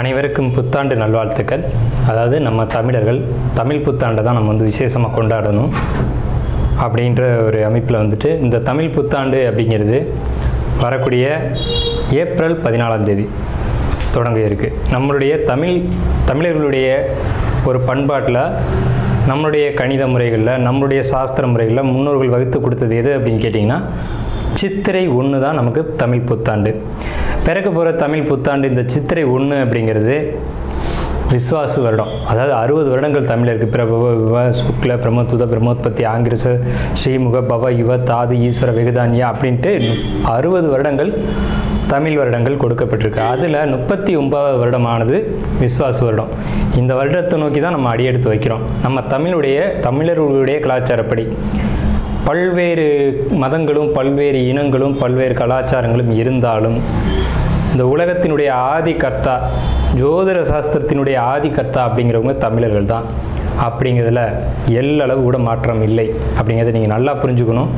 அனைவருக்கும் புத்தாண்டு நல்வாழ்த்துக்கள். அதாவது நம்ம தமிழர்கள் தமிழ் புத்தாண்டை தான் நம்ம விசேஷமாக கொண்டாடணும் அப்படின்ற ஒரு அமைப்பில் இந்த தமிழ் புத்தாண்டு அப்படிங்கிறது வரக்கூடிய ஏப்ரல் 14ஆம் தேதி தொடங்க இருக்குது. நம்மளுடைய தமிழர்களுடைய ஒரு பண்பாட்டில், நம்மளுடைய கணித முறைகளில், நம்மளுடைய சாஸ்திர முறைகளில் முன்னோர்கள் வகுத்து கொடுத்தது எது அப்படின்னு கேட்டிங்கன்னா சித்திரை 1 தான் நமக்கு தமிழ் புத்தாண்டு. பிறக்க போகிற தமிழ் புத்தாண்டு இந்த சித்திரை 1 அப்படிங்கிறது விஸ்வாசு வருடம். அதாவது 60 வருடங்கள் தமிழருக்கு பிரபவ விவ சுக்ல பிரமோத்துத பிரமோத்பத்தி ஆங்கிரச ஸ்ரீமுக பவ யுவ தாது ஈஸ்வர வெகுதானியா அப்படின்ட்டு 60 வருடங்கள் தமிழ் வருடங்கள் கொடுக்கப்பட்டிருக்கு. அதில் 39வது வருடமானது விஸ்வாசு வருடம். இந்த வருடத்தை நோக்கி தான் நம்ம அடியெடுத்து வைக்கிறோம். நம்ம தமிழர்களுடைய கலாச்சாரப்படி பல்வேறு மதங்களும் பல்வேறு இனங்களும் பல்வேறு கலாச்சாரங்களும் இருந்தாலும் இந்த உலகத்தினுடைய ஆதிகர்த்தா, ஜோதிட சாஸ்திரத்தினுடைய ஆதிகர்த்தா அப்படிங்கிறவங்க தமிழர்கள் தான். அப்படிங்கிறதுல எல்லளவு கூட மாற்றம் இல்லை அப்படிங்கிறத நீங்கள் நல்லா புரிஞ்சுக்கணும்.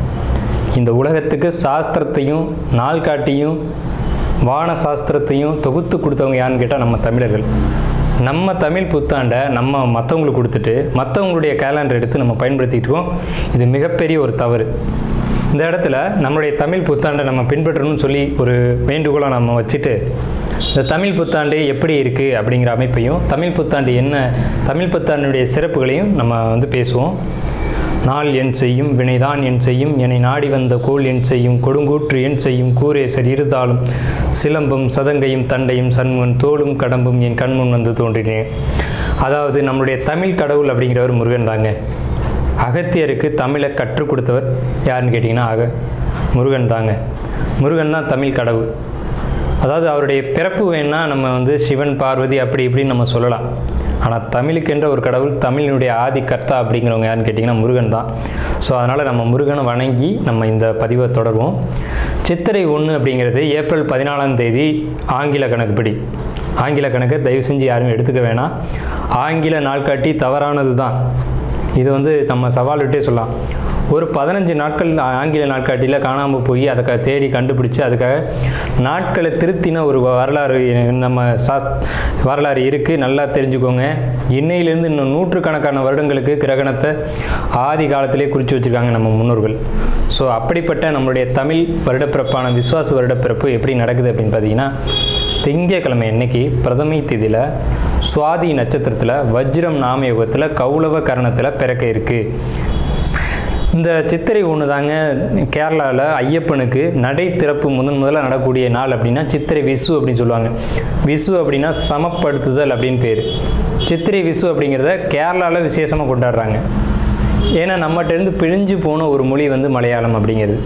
இந்த உலகத்துக்கு சாஸ்திரத்தையும் நாள்காட்டியும் வான சாஸ்திரத்தையும் தொகுத்து கொடுத்தவங்க யாருன்னு கேட்டால் நம்ம தமிழர்கள். நம்ம தமிழ் புத்தாண்டை நம்ம மற்றவங்களுக்கு கொடுத்துட்டு மற்றவங்களுடைய கேலண்டர் எடுத்து நம்ம பயன்படுத்திகிட்டு இருக்கோம். இது மிகப்பெரிய ஒரு தவறு. இந்த இடத்துல நம்மளுடைய தமிழ் புத்தாண்டை நம்ம பின்பற்றணும்னு சொல்லி ஒரு வேண்டுகோளை நம்ம வச்சுட்டு இந்த தமிழ் புத்தாண்டு எப்படி இருக்குது அப்படிங்கிற அமைப்பையும், தமிழ் புத்தாண்டு என்ன, தமிழ் புத்தாண்டுடைய சிறப்புகளையும் நம்ம பேசுவோம். நாள் என் செய்யும் வினைதான் என் செய்யும் என்னை நாடி வந்த கோள் என் செய்யும் கொடுங்கூற்று என் செய்யும் கூரேசர் இருதாலும் சிலம்பும் சதங்கையும் தண்டையும் சண்முன் தோளும் கடம்பும் என் கண்முன் வந்து தோன்றினேன். அதாவது நம்மளுடைய தமிழ் கடவுள் அப்படிங்கிறவர் முருகன் தாங்க. அகத்தியருக்கு தமிழை கற்றுக் கொடுத்தவர் யாருன்னு கேட்டிங்கன்னா முருகன் தாங்க. முருகன் தான் தமிழ் கடவுள். அதாவது அவருடைய பிறப்பு வேணால் நம்ம சிவன் பார்வதி அப்படி இப்படின்னு நம்ம சொல்லலாம். ஆனால் தமிழுக்கென்ற ஒரு கடவுள், தமிழினுடைய ஆதி கர்த்தா அப்படிங்கிறவங்க யாருன்னு கேட்டிங்கன்னா முருகன் தான். ஸோ அதனால் நம்ம முருகனை வணங்கி நம்ம இந்த பதிவை தொடர்வோம். சித்திரை 1 அப்படிங்கிறது ஏப்ரல் 14ஆம் தேதி ஆங்கில கணக்குப்படி. ஆங்கில கணக்கை தயவு செஞ்சு யாருமே எடுத்துக்க வேணாம். ஆங்கில நாள்காட்டி தவறானது தான். இது நம்ம சவால் விட்டே சொல்லலாம். ஒரு 15 நாட்கள் ஆங்கில நாட்காட்டியில் காணாமல் போய் அதை தேடி கண்டுபிடிச்சி அதுக்காக நாட்களை திருத்தின ஒரு வரலாறு நம்ம வரலாறு இருக்குது. நல்லா தெரிஞ்சுக்கோங்க. இன்னையிலேருந்து இன்னும் நூற்றுக்கணக்கான வருடங்களுக்கு கிரகணத்தை ஆதி காலத்திலே குறித்து வச்சுருக்காங்க நம்ம முன்னோர்கள். ஸோ அப்படிப்பட்ட நம்மளுடைய தமிழ் வருடப்பிறப்பான விஸ்வாச வருடப்பிறப்பு எப்படி நடக்குது அப்படின்னு பார்த்தீங்கன்னா, திங்கட்கிழமை அன்னைக்கு பிரதமை திதியில் சுவாதி நட்சத்திரத்தில் வஜ்ரம் நாமயோகத்தில் கௌளவ கரணத்தில் பிறக்க இருக்குது. இந்த சித்திரை 1 தாங்க கேரளாவில் ஐயப்பனுக்கு நடை திறப்பு முதல்ல நடக்கக்கூடிய நாள். அப்படின்னா சித்திரை விசு அப்படின்னு சொல்லுவாங்க. விசு அப்படின்னா சமப்படுத்துதல் அப்படின்னு பேர். சித்திரை விசு அப்படிங்கிறத கேரளாவில் விசேஷமாக கொண்டாடுறாங்க. ஏன்னா நம்மகிட்டேருந்து பிழிஞ்சு போன ஒரு மொழி மலையாளம் அப்படிங்கிறது.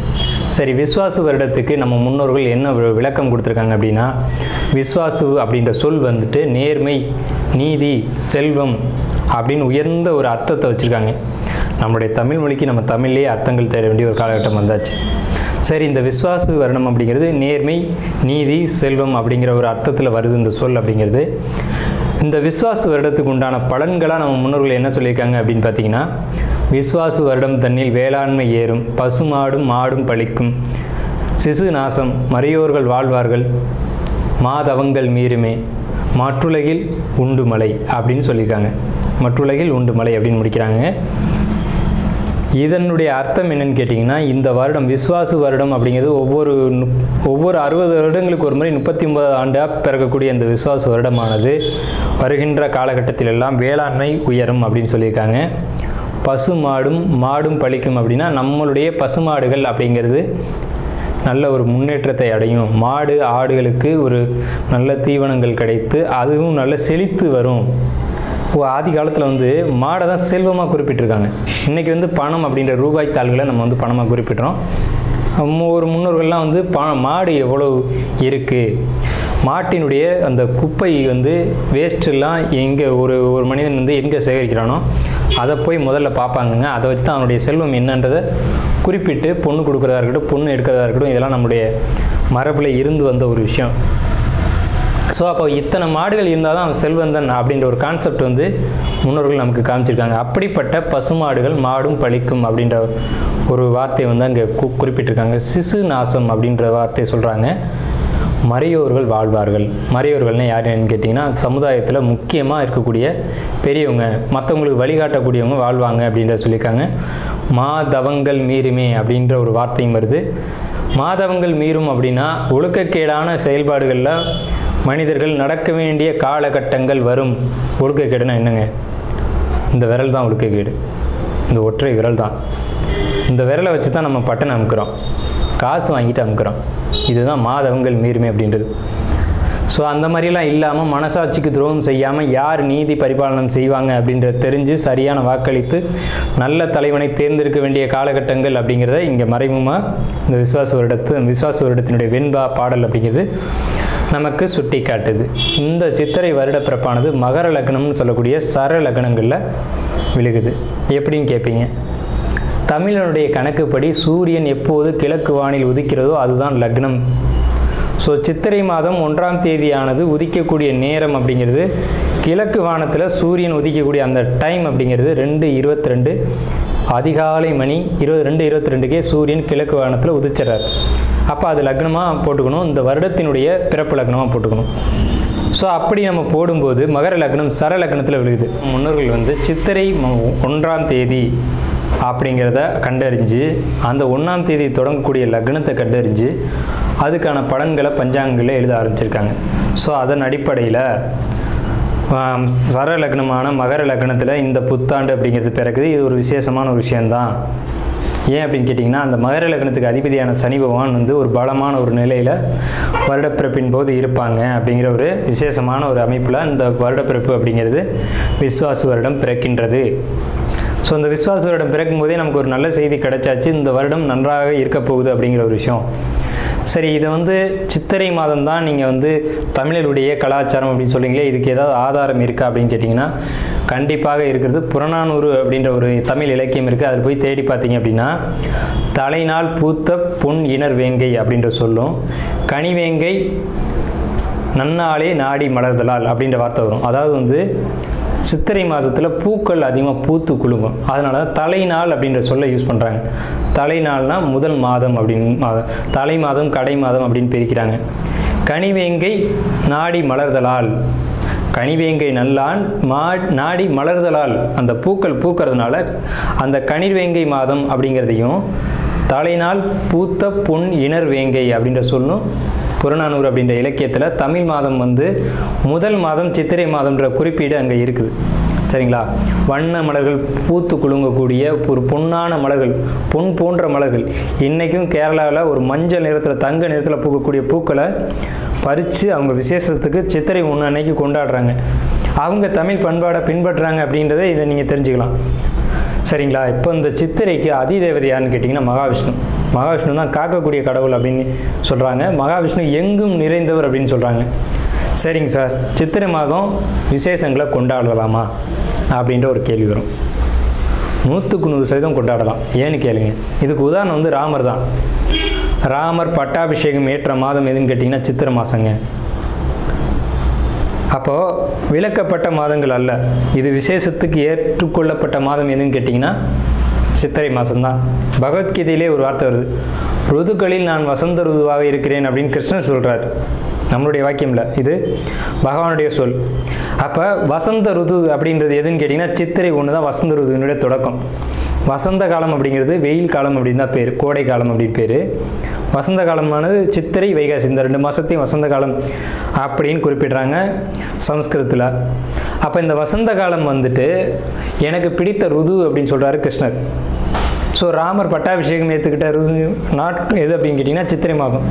சரி, விஸ்வாசு வருடத்துக்கு நம்ம முன்னோர்கள் என்ன விளக்கம் கொடுத்துருக்காங்க அப்படின்னா, விஸ்வாசு அப்படின்ற சொல் நேர்மை, நீதி, செல்வம் அப்படின்னு உயர்ந்த ஒரு அர்த்தத்தை வச்சுருக்காங்க. நம்மளுடைய தமிழ் மொழிக்கு நம்ம தமிழ்லேயே அர்த்தங்கள் தேட வேண்டிய ஒரு காலகட்டம் வந்தாச்சு. சரி, இந்த விஸ்வாசு வருடம் அப்படிங்கிறது நேர்மை, நீதி, செல்வம் அப்படிங்கிற ஒரு அர்த்தத்தில் வருது இந்த சொல் அப்படிங்கிறது. இந்த விஸ்வாசு வருடத்துக்கு உண்டான பலன்களாக நம்ம முன்னோர்கள் என்ன சொல்லியிருக்காங்க அப்படின்னு பார்த்தீங்கன்னா, விஸ்வாசு வருடம் தன்னில் வேளாண்மை ஏறும், பசுமாடும் மாடும் பழிக்கும், சிசு நாசம், மறையோர்கள் வாழ்வார்கள், மாதவங்கள் மீறுமே, மற்றுலகில் உண்டு மலை அப்படின்னு சொல்லியிருக்காங்க. மற்றுலகில் உண்டு மலை அப்படின்னு முடிக்கிறாங்க. இதனுடைய அர்த்தம் என்னன்னு கேட்டிங்கன்னா, இந்த வருடம் விஸ்வாசு வருடம் அப்படிங்கிறது ஒவ்வொரு 60 வருடங்களுக்கு ஒரு முறை 39 ஆண்டாக பிறக்கக்கூடிய இந்த விஸ்வாசு வருடமானது வருகின்ற காலகட்டத்தில் எல்லாம் வேளாண்மை உயரும் அப்படின்னு சொல்லியிருக்காங்க. மாடும் பழிக்கும் அப்படின்னா நம்மளுடைய பசுமாடுகள் அப்படிங்கிறது நல்ல ஒரு முன்னேற்றத்தை அடையும். மாடு ஆடுகளுக்கு ஒரு நல்ல தீவனங்கள் கிடைத்து அதுவும் நல்ல செழித்து வரும். ஆதி காலத்தில் மாடை தான் செல்வமாக குறிப்பிட்டிருக்காங்க. இன்றைக்கி பணம் அப்படின்ற ரூபாய் தாள்களை நம்ம பணமாக குறிப்பிட்றோம். ஒரு முன்னோர்கள்லாம் மாடு எவ்வளோ இருக்குது, மாட்டினுடைய அந்த குப்பை வேஸ்ட்டெல்லாம் எங்கே ஒரு மனிதன் எங்கே சேகரிக்கிறானோ அதை போய் முதல்ல பார்ப்பாங்கங்க. அதை வச்சு தான் அவனுடைய செல்வம் என்னன்றதை குறிப்பிட்டு பொண்ணு கொடுக்குறதா இருக்கட்டும், பொண்ணு எடுக்கிறதா இருக்கட்டும், இதெல்லாம் நம்முடைய மரபில் இருந்து வந்த ஒரு விஷயம். ஸோ அப்போ இத்தனை மாடுகள் இருந்தால் தான் அவன் செல்வந்தன் அப்படின்ற ஒரு கான்செப்ட் முன்னோர்கள் நமக்கு காமிச்சிருக்காங்க. அப்படிப்பட்ட பசுமாடுகள் மாடும் பழிக்கும் அப்படின்ற ஒரு வார்த்தையை அங்கே குறிப்பிட்டிருக்காங்க. சிசு நாசம் அப்படின்ற வார்த்தையை சொல்கிறாங்க. மறையோர்கள் வாழ்வார்கள். மறையோர்கள்னால் யாருன்னு கேட்டிங்கன்னா சமுதாயத்தில் முக்கியமாக இருக்கக்கூடிய பெரியவங்க, மற்றவங்களுக்கு வழிகாட்டக்கூடியவங்க வாழ்வாங்க அப்படின்ற சொல்லியிருக்காங்க. மாதவங்கள் மீறுமே அப்படின்ற ஒரு வார்த்தையும் வருது. மாதவங்கள் மீறும் அப்படின்னா ஒழுக்கக்கேடான செயல்பாடுகளில் மனிதர்கள் நடக்க வேண்டிய காலகட்டங்கள் வரும். ஒழுக்கக்கேடுனா என்னங்க? இந்த விரல் தான் ஒழுக்கக்கேடு, இந்த ஒற்றை விரல் தான். இந்த விரலை வச்சு தான் நம்ம பட்டனை அமுக்கிறோம், காசு வாங்கிட்டு அமுக்கிறோம். இதுதான் மாதவங்கள் மீறுமே அப்படின்றது. ஸோ அந்த மாதிரிலாம் இல்லாமல் மனசாட்சிக்கு துரோகம் செய்யாமல் யார் நீதி பரிபாலனம் செய்வாங்க அப்படின்றத தெரிஞ்சு சரியான வாக்களித்து நல்ல தலைவனை தேர்ந்தெடுக்க வேண்டிய காலகட்டங்கள் அப்படிங்கிறத இங்கே மறைமுகமாக இந்த விசுவாச வருடத்தினுடைய வெண்பா பாடல் அப்படிங்கிறது நமக்கு சுட்டி காட்டுது. இந்த சித்திரை வருட பிறப்பானது மகர லக்னம்னு சொல்லக்கூடிய சர லக்னங்களில் விழுகுது. எப்படின்னு கேட்பீங்க? தமிழனுடைய கணக்குப்படி சூரியன் எப்போது கிழக்கு வானில் உதிக்கிறதோ அதுதான் லக்னம். ஸோ சித்திரை மாதம் 1ஆம் தேதியானது உதிக்கக்கூடிய நேரம் அப்படிங்கிறது கிழக்கு வானத்தில் சூரியன் உதிக்கக்கூடிய அந்த டைம் அப்படிங்கிறது 2:22 அதிகாலை மணி 2:22க்கே சூரியன் கிழக்கு வானத்தில் உதிச்சிடறார். அப்போ அது லக்னமாக போட்டுக்கணும், இந்த வருடத்தினுடைய பிறப்பு லக்னமாக போட்டுக்கணும். ஸோ அப்படி நம்ம போடும்போது மகர லக்னம் சர லக்னத்தில் விழுகுது. முன்னோர்கள் சித்திரை 1ஆம் தேதி அப்படிங்கிறத கண்டறிஞ்சு அந்த 1ஆம் தேதி தொடங்கக்கூடிய லக்னத்தை கண்டறிஞ்சு அதுக்கான பலன்களை பஞ்சாங்கங்களில் எழுத ஆரம்பிச்சிருக்காங்க. ஸோ அதன் அடிப்படையில் சர லக்னமான மகர லக்னத்தில் இந்த புத்தாண்டு அப்படிங்கிறது பிறகுது. இது ஒரு விசேஷமான ஒரு விஷயந்தான். ஏன் அப்படின்னு கேட்டிங்கன்னா, அந்த மகர லக்னத்துக்கு அதிபதியான சனி பகவான் ஒரு பலமான ஒரு நிலையில் வருடப்பிறப்பின் போது இருப்பாங்க அப்படிங்கிற ஒரு விசேஷமான ஒரு அமைப்பில் இந்த வருடப்பிறப்பு அப்படிங்கிறது விஸ்வாச வருடம் பிறக்கின்றது. ஸோ இந்த விஸ்வாச வருடம் பிறக்கும் போதே நமக்கு ஒரு நல்ல செய்தி கிடைச்சாச்சு, இந்த வருடம் நன்றாக இருக்க போகுது அப்படிங்கிற ஒரு விஷயம். சரி, இதை சித்திரை மாதம் தான் நீங்கள் தமிழருடைய கலாச்சாரம் அப்படின்னு சொல்லிங்களே, இதுக்கு ஏதாவது ஆதாரம் இருக்கா அப்படின்னு கேட்டிங்கன்னா கண்டிப்பாக இருக்கிறது. புறநானூறு அப்படின்ற ஒரு தமிழ் இலக்கியம் இருக்குது. அதில் போய் தேடி பார்த்தீங்க அப்படின்னா தலைநாள் பூத்த பொன் இணர் வேங்கை அப்படின்ற சொல்லும், கனிவேங்கை நன்னாளே நாடி மலர்தலால் அப்படின்ற வார்த்தை வரும். அதாவது சித்திரை மாதத்தில் பூக்கள் அதிகமாக பூத்து குலுங்கும், அதனால தான் தலைநாள் அப்படின்ற சொல்லை யூஸ் பண்ணுறாங்க. தலைநாள்னா முதல் மாதம் அப்படின்னு, தலை மாதம் கடை மாதம் அப்படின்னு பிரிக்கிறாங்க. கனிவேங்கை நாடி மலர்தலால், கனிவேங்கை நல்லான் நாடி மலர்தலால், அந்த பூக்கள் பூக்கிறதுனால அந்த கனிவேங்கை மாதம் அப்படிங்கிறதையும் தலைநாள் பூத்த பொன் இணர் வேங்கை அப்படின்ற சொல்லும் புறநானூறு அப்படின்ற இலக்கியத்தில் தமிழ் மாதம் முதல் மாதம் சித்திரை மாதம்ன்ற குறிப்பீடு அங்கே இருக்குது. சரிங்களா? வண்ண மலர்கள் பூத்து குலுங்கக்கூடிய ஒரு பொன்னான மலர்கள், பொன் போன்ற மலர்கள். இன்றைக்கும் கேரளாவில் ஒரு மஞ்சள் நிறத்தில் தங்க நிறத்தில் பூக்கக்கூடிய பூக்களை பறித்து அவங்க விசேஷத்துக்கு சித்திரை 1 அன்னைக்கு கொண்டாடுறாங்க. அவங்க தமிழ் பண்பாடை பின்பற்றுறாங்க அப்படின்றத இதை நீங்கள் தெரிஞ்சுக்கலாம். சரிங்களா? இப்போ இந்த சித்திரைக்கு அதிதேவதை யாருன்னு கேட்டிங்கன்னா மகாவிஷ்ணு. மகாவிஷ்ணு தான் காக்கக்கூடிய கடவுள் அப்படின்னு சொல்கிறாங்க. மகாவிஷ்ணு எங்கும் நிறைந்தவர் அப்படின்னு சொல்கிறாங்க. சரிங்க சார், சித்திரை மாதம் விசேஷங்களை கொண்டாடலாமா அப்படின்ற ஒரு கேள்வி வரும். 100% கொண்டாடலாம். ஏன்னு கேளுங்க. இதுக்கு உதாரணம் ராமர் தான். ராமர் பட்டாபிஷேகம் ஏற்ற மாதம் எதுன்னு கேட்டிங்கன்னா சித்திரை மாதங்க. அப்போது விலக்கப்பட்ட மாதங்கள் அல்ல, இது விசேஷத்துக்கு ஏற்றுக்கொள்ளப்பட்ட மாதம் எதுன்னு கேட்டிங்கன்னா சித்திரை மாதம்தான். பகவத்கீதையிலே ஒரு வார்த்தை வருது, ருதுக்களில் நான் வசந்த ருதுவாக இருக்கிறேன் அப்படின்னு கிருஷ்ணர் சொல்கிறார். நம்மளுடைய வாக்கியம் இல்லை, இது பகவானுடைய சொல். அப்போ வசந்த ருது அப்படின்றது எதுன்னு கேட்டிங்கன்னா சித்திரை 1 தான் வசந்த ருதுவினுடைய தொடக்கம். வசந்த காலம் அப்படிங்கிறது வெயில் காலம் அப்படின்னு தான் பேர், கோடை காலம் அப்படின்னு பேர். வசந்த காலமானது சித்திரை வைகாசி, இந்த 2 மாதத்தையும் வசந்த காலம் அப்படின்னு குறிப்பிடுறாங்க சமஸ்கிருதத்தில். அப்போ இந்த வசந்த காலம் எனக்கு பிடித்த ருது அப்படின்னு சொல்கிறாரு கிருஷ்ணர். ஸோ ராமர் பட்டாபிஷேகம் ஏற்றுக்கிட்ட ருது நாட்கள் எது அப்படின்னு கேட்டிங்கன்னா சித்திரை மாதம்.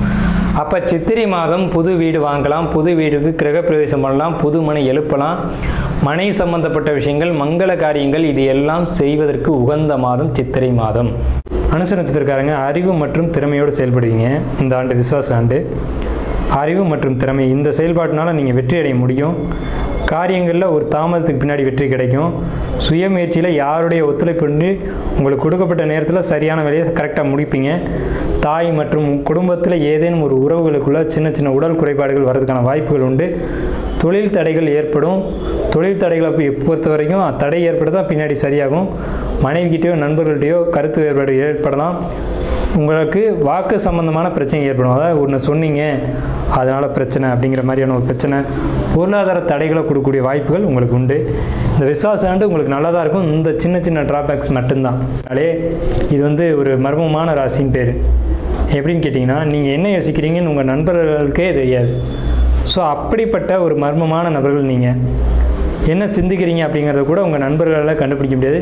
அப்போ சித்திரை மாதம் புது வீடு வாங்கலாம், புது வீடுக்கு கிரகப்பிரவேசம் பண்ணலாம், புது மனை எழுப்பலாம், மனை சம்பந்தப்பட்ட விஷயங்கள், மங்கள காரியங்கள், இது எல்லாம் செய்வதற்கு உகந்த மாதம் சித்திரை மாதம். அனுச நட்சத்திரக்காரங்க அறிவு மற்றும் திறமையோடு செயல்படுவீங்க. இந்த ஆண்டு விசுவாச ஆண்டு. அறிவு மற்றும் திறமை இந்த செயல்பாட்டினால நீங்கள் வெற்றி அடைய முடியும். காரியங்களில் ஒரு தாமதத்துக்கு பின்னாடி வெற்றி கிடைக்கும். சுயமுயற்சியில் யாருடைய ஒத்துழைப்பு உங்களுக்கு கொடுக்கப்பட்ட நேரத்தில் சரியான வேலையை கரெக்டாக முடிப்பீங்க. தாய் மற்றும் குடும்பத்தில் ஏதேனும் ஒரு உறவுகளுக்குள்ள சின்ன சின்ன உடல் குறைபாடுகள் வர்றதுக்கான வாய்ப்புகள் உண்டு. தொழில் தடைகள் ஏற்படும். தொழில் தடைகளை பொறுத்த வரைக்கும் தடை ஏற்படுத்தா பின்னாடி சரியாகும். மனைவிக்கிட்டேயோ நண்பர்கள்ட்டையோ கருத்து வேறுபாடு ஏற்படலாம். உங்களுக்கு வாக்கு சம்பந்தமான பிரச்சனை ஏற்படும். அதாவது ஒன்று சொன்னீங்க அதனால் பிரச்சனை அப்படிங்கிற மாதிரியான ஒரு பிரச்சனை, பொருளாதார தடைகளை கொடுக்கக்கூடிய வாய்ப்புகள் உங்களுக்கு உண்டு. இந்த விசுவாச ஆண்டு உங்களுக்கு நல்லா தான் இருக்கும். இந்த சின்ன சின்ன ட்ராபேக்ஸ் மட்டும்தான். அதே இது வந்து ஒரு மர்மமான ராசின்னு பேர். எப்படின்னு கேட்டிங்கன்னா, நீங்கள் என்ன யோசிக்கிறீங்கன்னு உங்கள் நண்பர்களுக்கே தெரியாது. ஸோ அப்படிப்பட்ட ஒரு மர்மமான நபர்கள் நீங்கள். என்ன சிந்திக்கிறீங்க அப்படிங்கிறத கூட உங்கள் நண்பர்களால் கண்டுபிடிக்க முடியாது.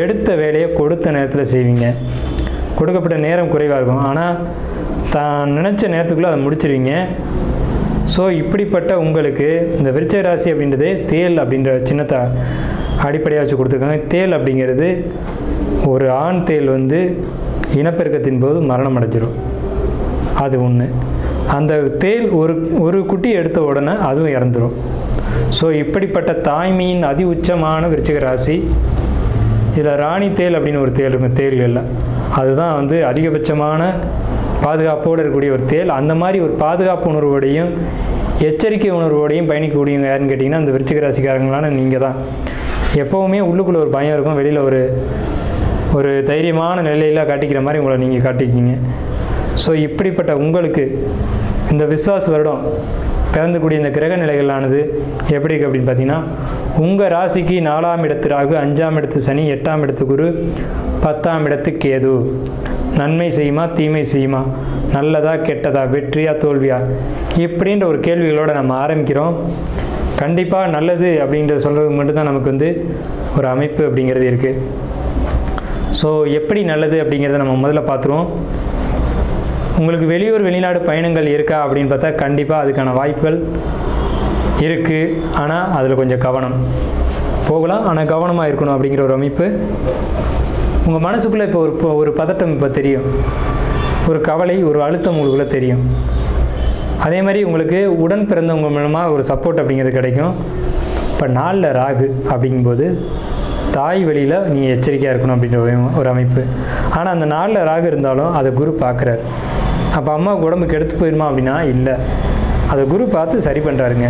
எடுத்த வேலையை கொடுத்த நேரத்தில் செய்வீங்க. கொடுக்கப்பட்ட நேரம் குறைவாக இருக்கும், ஆனால் தான் நினச்ச நேரத்துக்குள்ளே அதை முடிச்சிருவீங்க. ஸோ இப்படிப்பட்ட உங்களுக்கு இந்த விருச்சிக ராசி அப்படின்றது தேல் அப்படின்ற சின்னத்தை அடிப்படையாக வச்சு கொடுத்துருக்காங்க. தேல் அப்படிங்கிறது ஒரு ஆண் தேல் வந்து இனப்பெருக்கத்தின் போது மரணம் அடைஞ்சிடும். அது ஒன்று. அந்த தேல் ஒரு குட்டி எடுத்த உடனே அதுவும் இறந்துடும். ஸோ இப்படிப்பட்ட தாய்மையின் அதி உச்சமான விருச்சிக ராசி. இதில் ராணி தேல் அப்படின்னு ஒரு தேல் இருக்கும் தேல்களில். அதுதான் வந்து அதிகபட்சமான பாதுகாப்போடு இருக்கக்கூடிய ஒரு தேல். அந்த மாதிரி ஒரு பாதுகாப்பு உணர்வோடையும் எச்சரிக்கை உணர்வோடையும் பயணிக்கக்கூடியவங்க யாருன்னு கேட்டிங்கன்னா அந்த விருச்சிக ராசிக்காரங்களான நீங்கள் தான். எப்போவுமே உள்ளுக்குள்ளே ஒரு பயம் இருக்கும், வெளியில் ஒரு தைரியமான நிலையில் காட்டிக்கிற மாதிரி உங்களை நீங்கள் காட்டிக்கிங்க. ஸோ இப்படிப்பட்ட உங்களுக்கு இந்த விஸ்வாச வருடம் பிறந்தக்கூடிய இந்த கிரக நிலைகளானது எப்படி இருக்குது அப்படின்னு பார்த்தீங்கன்னா, உங்கள் ராசிக்கு 4ஆம் இடத்து ராகு, 5ஆம் இடத்து சனி, 8ஆம் இடத்து குரு, 10ஆம் இடத்து கேது. நன்மை செய்யுமா தீமை செய்யுமா, நல்லதா கெட்டதா, வெற்றியா தோல்வியா, இப்படின்ற ஒரு கேள்விகளோடு நம்ம ஆரம்பிக்கிறோம். கண்டிப்பாக நல்லது அப்படின்ற சொல்கிறது மட்டும்தான் நமக்கு வந்து ஒரு அமைப்பு அப்படிங்கிறது இருக்குது. ஸோ எப்படி நல்லது அப்படிங்கிறத நம்ம முதல்ல பார்த்துருவோம். உங்களுக்கு வெளியூர் வெளிநாடு பயணங்கள் இருக்கா அப்படின்னு பார்த்தா கண்டிப்பாக அதுக்கான வாய்ப்புகள் இருக்குது. ஆனால் அதில் கொஞ்சம் கவனம் போகலாம், ஆனால் கவனமாக இருக்கணும் அப்படிங்கிற ஒரு அமைப்பு. உங்கள் மனசுக்குள்ளே இப்போ ஒரு பதட்டம் இப்போ தெரியும், ஒரு கவலை, ஒரு அழுத்தம் உங்களுக்குள்ளே தெரியும். அதே மாதிரி உங்களுக்கு உடன் பிறந்தவங்க மூலமாக ஒரு சப்போர்ட் அப்படிங்கிறது கிடைக்கும். இப்போ 4ல் ராகு அப்படிங்கும்போது தாய் வழியில் நீங்கள் எச்சரிக்கையாக இருக்கணும் அப்படின்ற ஒரு அமைப்பு. ஆனால் அந்த 4ல் ராகு இருந்தாலும் அதை குரு பார்க்குறாரு. அப்போ அம்மாவுக்கு உடம்புக்கு எடுத்து போயிருமா அப்படின்னா இல்லை, அதை குரு பார்த்து சரி பண்ணுறாருங்க.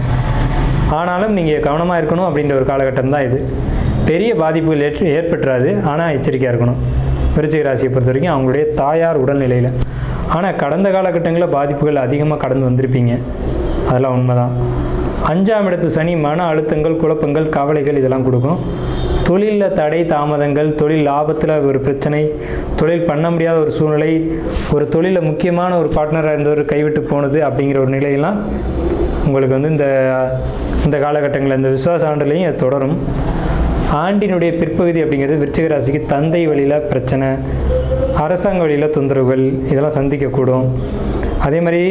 ஆனாலும் நீங்கள் கவனமாக இருக்கணும் அப்படின்ற ஒரு காலகட்டம் தான் இது. பெரிய பாதிப்புகள் ஏற்பட்டுறாது, ஆனால் எச்சரிக்கையாக இருக்கணும் விருச்சிக ராசியை பொறுத்த வரைக்கும் அவங்களுடைய தாயார் உடல்நிலையில். ஆனால் கடந்த காலகட்டங்களில் பாதிப்புகள் அதிகமாக கடந்து வந்திருப்பீங்க, அதெல்லாம் உண்மைதான். 5ஆம் இடத்து சனி மன அழுத்தங்கள், குழப்பங்கள், கவலைகள் இதெல்லாம் கொடுக்கும். தொழிலில் தடை தாமதங்கள், தொழில் லாபத்தில் ஒரு பிரச்சனை, தொழில் பண்ண முடியாத ஒரு சூழ்நிலை, ஒரு தொழிலில் முக்கியமான ஒரு பார்ட்னராக இருந்தவர் கைவிட்டு போனது அப்படிங்கிற ஒரு நிலையெல்லாம் உங்களுக்கு வந்து இந்த காலகட்டங்களில் இந்த விசுவாச ஆண்டுலேயும் அது தொடரும். ஆண்டினுடைய பிற்பகுதி அப்படிங்கிறது விருச்சிக ராசிக்கு தந்தை வழியில் பிரச்சனை, அரசாங்க வழியில் தொந்தரவுகள் இதெல்லாம் சந்திக்கக்கூடும். அதே மாதிரி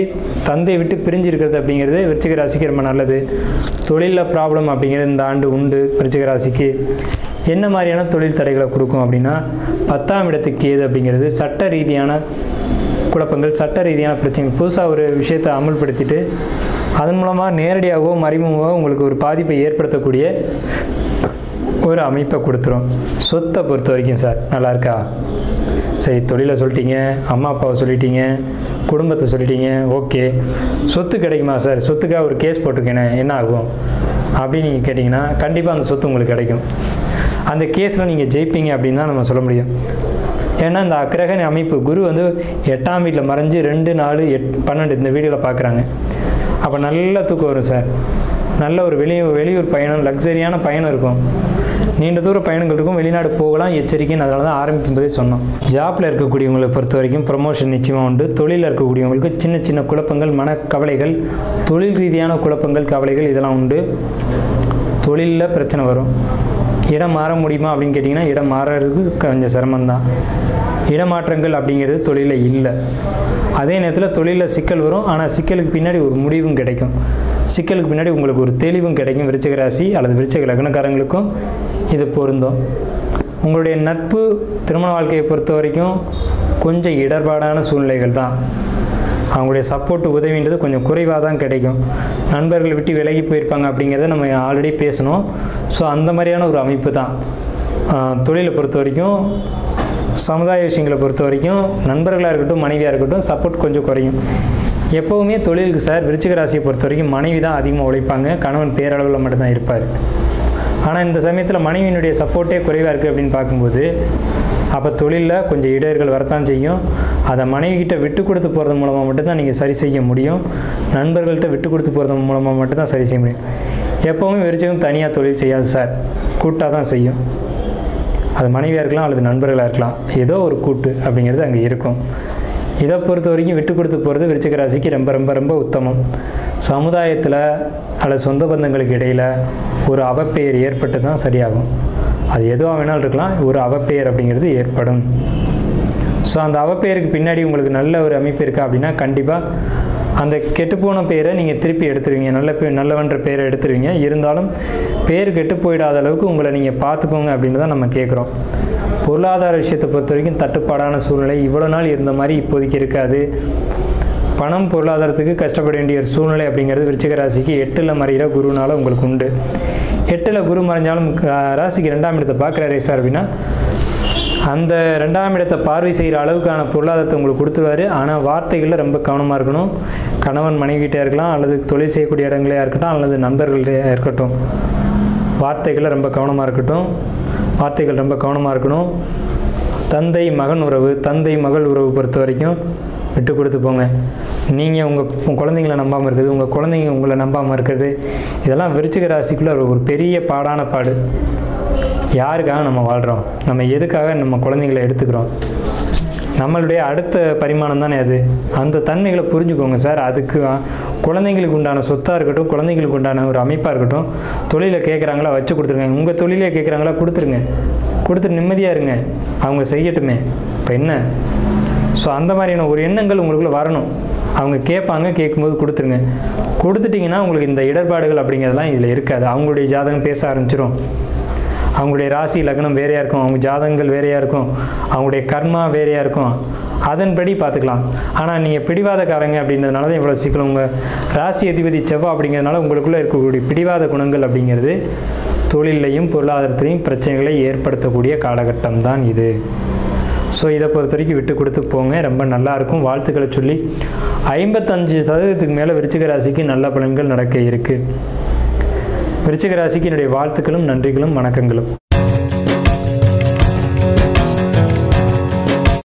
தந்தை விட்டு பிரிஞ்சு இருக்கிறது அப்படிங்கிறது விருச்சிக ராசிக்கு ரொம்ப நல்லது. தொழிலில் ப்ராப்ளம் அப்படிங்கிறது இந்த ஆண்டு உண்டு. விருச்சிக ராசிக்கு என்ன மாதிரியான தொழில் தடைகளை கொடுக்கும் அப்படின்னா, 10ஆம் இடத்துக்கு கேது அப்படிங்கிறது சட்ட ரீதியான குழப்பங்கள், சட்ட ரீதியான பிரச்சனை. புதுசாக ஒரு விஷயத்தை அமல்படுத்திட்டு அதன் மூலமாக நேரடியாகவோ மறைமுகமாகவோ உங்களுக்கு ஒரு பாதிப்பை ஏற்படுத்தக்கூடிய ஒரு அமைப்பை கொடுத்துரும். சொத்தை பொறுத்த வரைக்கும் சார் நல்லா இருக்கா? சரி, தொழிலை சொல்லிட்டீங்க, அம்மா அப்பாவை சொல்லிட்டீங்க, குடும்பத்தை சொல்லிட்டீங்க, ஓகே. சொத்து கிடைக்குமா சார்? சொத்துக்காக ஒரு கேஸ் போட்டிருக்கேனே என்ன ஆகும் அப்படின்னு நீங்கள் கேட்டிங்கன்னா கண்டிப்பாக அந்த சொத்து உங்களுக்கு கிடைக்கும். அந்த கேஸில் நீங்கள் ஜெயிப்பீங்க அப்படின்னு தான் நம்ம சொல்ல முடியும். ஏன்னா இந்த கிரக அமைப்பு குரு வந்து 8ஆம் வீட்டில் மறைஞ்சு 2, 4, 8, 12 இந்த வீடியோவில் பார்க்குறாங்க. அப்போ நல்ல தூக்கம் வரும் சார். நல்ல ஒரு வெளியூர் பயணம், லக்ஸரியான பயணம் இருக்கும், நீண்ட தூர பயணங்கள் இருக்கும், வெளிநாடு போகலாம், எச்சரிக்கைன்னு அதனால தான் ஆரம்பிக்கும்போதே சொன்னோம். ஜாப்பில் இருக்கக்கூடியவங்களை பொறுத்த வரைக்கும் ப்ரமோஷன் நிச்சயமாக உண்டு. தொழிலில் இருக்கக்கூடியவங்களுக்கு சின்ன சின்ன குழப்பங்கள், மனக்கவலைகள், தொழில் ரீதியான குழப்பங்கள், கவலைகள் இதெல்லாம் உண்டு. தொழிலில் பிரச்சனை வரும். இடம் மாற முடியுமா அப்படின்னு கேட்டிங்கன்னா இடம் மாறுறதுக்கு கொஞ்சம் சிரமம்தான். இடமாற்றங்கள் அப்படிங்கிறது தொழிலில் இல்லை. அதே நேரத்தில் தொழிலில் சிக்கல் வரும், ஆனால் சிக்கலுக்கு பின்னாடி ஒரு முடிவும் கிடைக்கும். சிக்கலுக்கு பின்னாடி உங்களுக்கு ஒரு தெளிவும் கிடைக்கும். விருச்சிக ராசி அல்லது விருச்சிக லக்னக்காரங்களுக்கும் இது பொருந்தும். உங்களுடைய நட்பு, திருமண வாழ்க்கையை பொறுத்த வரைக்கும் கொஞ்சம் இடர்பாடான சூழ்நிலைகள் தான். அவங்களுடைய சப்போர்ட் உதவின்றது கொஞ்சம் குறைவாக தான் கிடைக்கும். நண்பர்களை விட்டு விலகி போயிருப்பாங்க அப்படிங்கிறத நம்ம ஆல்ரெடி பேசணும். ஸோ அந்த மாதிரியான ஒரு அமைப்பு தான். தொழிலை பொறுத்த வரைக்கும், சமுதாய விஷயங்களை பொறுத்த வரைக்கும் நண்பர்களாக இருக்கட்டும், மனைவியாக இருக்கட்டும், சப்போர்ட் கொஞ்சம் குறையும். எப்போவுமே தொழிலுக்கு சார் விருச்சிக ராசியை பொறுத்த வரைக்கும் மனைவி தான் அதிகமாக உழைப்பாங்க, கணவன் பேரளவில் மட்டும்தான் இருப்பார். ஆனால் இந்த சமயத்தில் மனைவியினுடைய சப்போர்ட்டே குறைவாக இருக்குது அப்படின்னு பார்க்கும்போது அப்போ தொழிலில் கொஞ்சம் இடையர்கள் வரத்தான் செய்யும். அதை மனைவிக்கிட்ட விட்டு கொடுத்து போகிறது மூலமாக மட்டும்தான் நீங்கள் சரி செய்ய முடியும். நண்பர்கள்ட்ட விட்டு கொடுத்து போகிறது மூலமாக மட்டும்தான் சரி செய்ய முடியும். எப்போவுமே விருச்சிகம் தனியாக தொழில் செய்யாது சார், கூட்டாக தான் செய்யும். அது மனைவியாக இருக்கலாம் அல்லது நண்பர்களாக இருக்கலாம், ஏதோ ஒரு கூட்டு அப்படிங்கிறது அங்கே இருக்கும். இதை பொறுத்த வரைக்கும் விட்டு கொடுத்து போகிறது விருச்சிக ராசிக்கு ரொம்ப ரொம்ப ரொம்ப உத்தமம். சமுதாயத்தில் அல்லது சொந்த பந்தங்களுக்கு இடையில் ஒரு அவப்பெயர் ஏற்பட்டு தான் சரியாகும். அது எதுவாக வேணாலும் இருக்கலாம், ஒரு அவப்பெயர் அப்படிங்கிறது ஏற்படும். ஸோ அந்த அவப்பெயருக்கு பின்னாடி உங்களுக்கு நல்ல ஒரு அமைப்பு இருக்கா அப்படின்னா கண்டிப்பாக அந்த கெட்டுப்போன பேரை நீங்கள் திருப்பி எடுத்துருவீங்க, நல்லவன்ற பேரை எடுத்துருவீங்க. இருந்தாலும் பேர் கெட்டு போயிடாத அளவுக்கு உங்களை நீங்கள் பார்த்துக்கோங்க அப்படின்னு தான் நம்ம கேட்குறோம். பொருளாதார விஷயத்தை பொறுத்த வரைக்கும் தட்டுப்பாடான சூழ்நிலை இவ்வளோ நாள் இருந்த மாதிரி இப்போதைக்கு இருக்காது. பணம் பொருளாதாரத்துக்கு கஷ்டப்பட வேண்டிய சூழ்நிலை அப்படிங்கிறது விருச்சிக ராசிக்கு 8ல் மறைகிற குருனால உங்களுக்கு உண்டு. 8ல் குரு மறைஞ்சாலும் ராசிக்கு 2ஆம் இடத்தை பார்க்குறாரு சார் அப்படின்னா அந்த 2ஆம் இடத்தை பார்வை செய்கிற அளவுக்கான பொருளாதாரத்தை உங்களுக்கு கொடுத்துருவார். ஆனால் வார்த்தைகளில் ரொம்ப கவனமாக இருக்கணும். கணவன் மனைவிகிட்டே இருக்கலாம், அல்லது தொழில் செய்யக்கூடிய இடங்களையாக இருக்கட்டும், அல்லது நண்பர்கள்டே இருக்கட்டும், வார்த்தைகளில் ரொம்ப கவனமாக இருக்கணும். தந்தை மகன் உறவு, தந்தை மகள் உறவு பொறுத்த வரைக்கும் விட்டு கொடுத்து போங்க. நீங்கள் உங்கள் குழந்தைங்களை நம்பாமல் இருக்கிறது, உங்கள் குழந்தைங்க உங்களை நம்பாமல் இருக்கிறது, இதெல்லாம் விருச்சிக ராசிக்குள்ளே ஒரு பெரிய பாடான பாடு. யாருக்காக நம்ம வாழ்கிறோம், நம்ம எதுக்காக நம்ம குழந்தைங்களை எடுத்துக்கிறோம், நம்மளுடைய அடுத்த பரிமாணம் தானே அது. அந்த தன்மைகளை புரிஞ்சுக்கோங்க சார். அதுக்கு குழந்தைங்களுக்கு உண்டான சொத்தாக இருக்கட்டும், குழந்தைங்களுக்கு உண்டான ஒரு அமைப்பாக இருக்கட்டும், தொழிலை கேட்குறாங்களா வச்சு கொடுத்துருங்க. உங்கள் தொழிலே கேட்குறாங்களா கொடுத்துட்டு நிம்மதியாக இருங்க, அவங்க செய்யட்டுமே, இப்போ என்ன. ஸோ அந்த மாதிரியான ஒரு எண்ணங்கள் உங்களுக்குள்ளே வரணும். அவங்க கேட்பாங்க, கேட்கும்போது கொடுத்துட்டிங்கன்னா உங்களுக்கு இந்த இடர்பாடுகள் அப்படிங்கிறதுலாம் இதில் இருக்காது. அவங்களுடைய ஜாதகம் பேச ஆரம்பிச்சிடும். அவங்களுடைய ராசி லக்னம் வேறையாக இருக்கும், அவங்க ஜாதகங்கள் வேறையாக இருக்கும், அவங்களுடைய கர்மா வேறையாக இருக்கும். அதன்படி பார்த்துக்கலாம். ஆனால் நீங்கள் பிடிவாதக்காரங்க அப்படின்றதுனால தான் இவ்வளோ சிக்கலும். உங்கள் ராசி அதிபதி செவ்வாய் அப்படிங்கிறதுனால உங்களுக்குள்ளே இருக்கக்கூடிய பிடிவாத குணங்கள் அப்படிங்கிறது தொழிலையும் பொருளாதாரத்திலையும் பிரச்சனைகளை ஏற்படுத்தக்கூடிய காலகட்டம் தான் இது. ஸோ இதை பொறுத்த வரைக்கும் விட்டு கொடுத்து போங்க, ரொம்ப நல்லாயிருக்கும். வாழ்த்துக்களை சொல்லி 55% மேலே விருச்சிக ராசிக்கு நல்ல பலன்கள் நடக்க இருக்குது. விருச்சிக ராசிக்கு என்னுடைய வாழ்த்துக்களும் நன்றிகளும் வணக்கங்களும்.